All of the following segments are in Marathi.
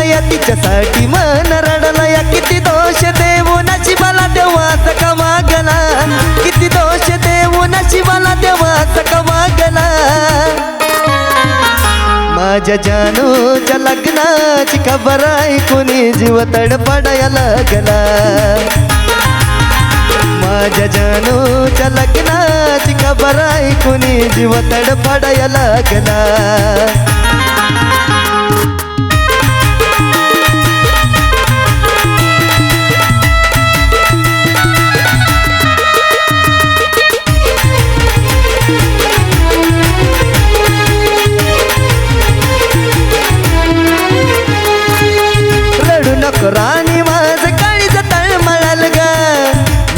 या तिच्यासाठी मन रडला या किती दोष देऊ नशिबाला देवाच का मागला किती दोष देऊ नशिबाला देवाच का मागला माझ्या जानूच्या लग्नाची खबर ऐकून जीव तडफडायला लागला माझ्या जानूच्या लग्नाची खबर ऐकून जीव तडफडायला लागला राणी माझ काळीच तळमळल ग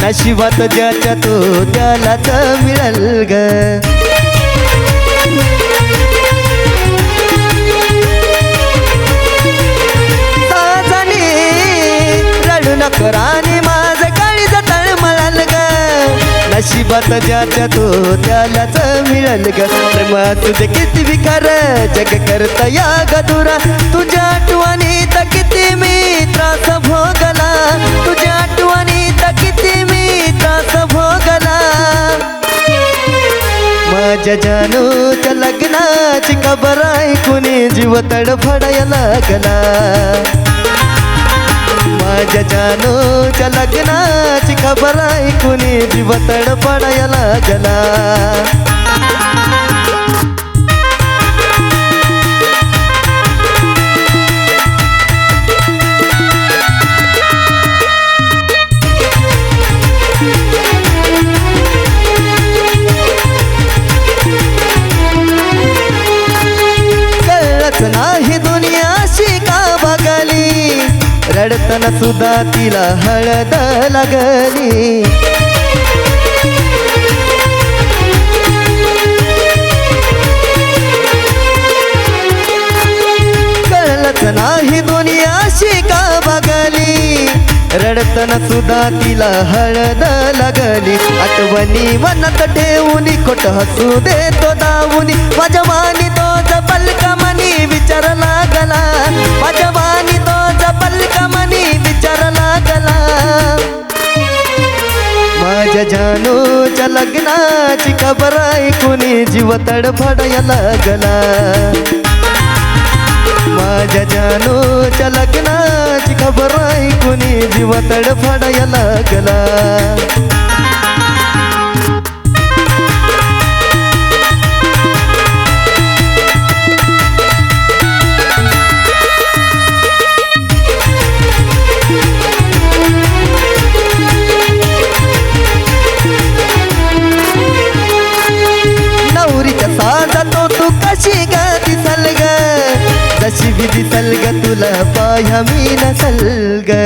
नशिबात ज्याच्या तो त्यालाच मिळल ग साजनी रडू नको राणी माझ काळीच तळमळल ग नशिबात ज्याच्या तो त्यालाच मिळल ग प्रेमात तुझे किती विकार जग करता या गदुरा तुझ्या आठवणीत किती मी त्रास भोगला तुझ्या आठवणीत किती मी त्रास भोगला माझ्या जानूच्या लग्नाची खबर ऐकून जीव तडफडायला लागला माझ्या जानूच्या लग्नाची खबर ऐकून जीव तडफडायला लागला नाही दुनिया शिका बघली रडताना सुद्धा तिला हळद लागली कळलंच नाही दुनिया शिका बघली रडताना सुद्धा तिला हळद लागली आठवणी मनात ठेवून खोट हसू देतो दावून माझ्या वाणी तो जपल का मनी विचार लागला माझ्या वाणी तो जपल का मनी विचार लागला माझ्या जानूच्या लग्नाची खबर ऐकून जीव तडफडायला लागला माझ्या जानूच्या लग्नाची खबर ऐकून जीव तडफडायला लागला नवरीच्या साजा तो तू कशी ग दिसल ग जशी भी दिसल ग तुला पाया मी नसल ग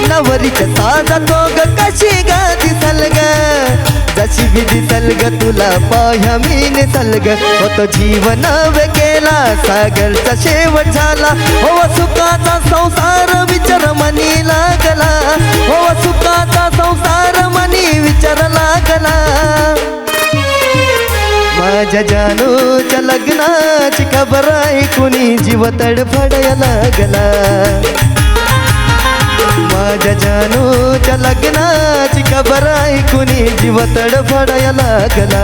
नवरीच्या साजा तो ग कशी ग दिसल ग जशी भी दिसल ग तुला पाया मी नसल ग होतो जीवन केला सागरचा शेवट झाला हो सुखाचा संसार विचार मनी लागला हो सुखाचा संसार मनी विचार लागला माझ्या जानूच्या लग्नाची खबर ऐकून जीव तडफडायला लागला माझ्या जानूच्या लग्नाची खबर ऐकून जीव तडफडायला लागला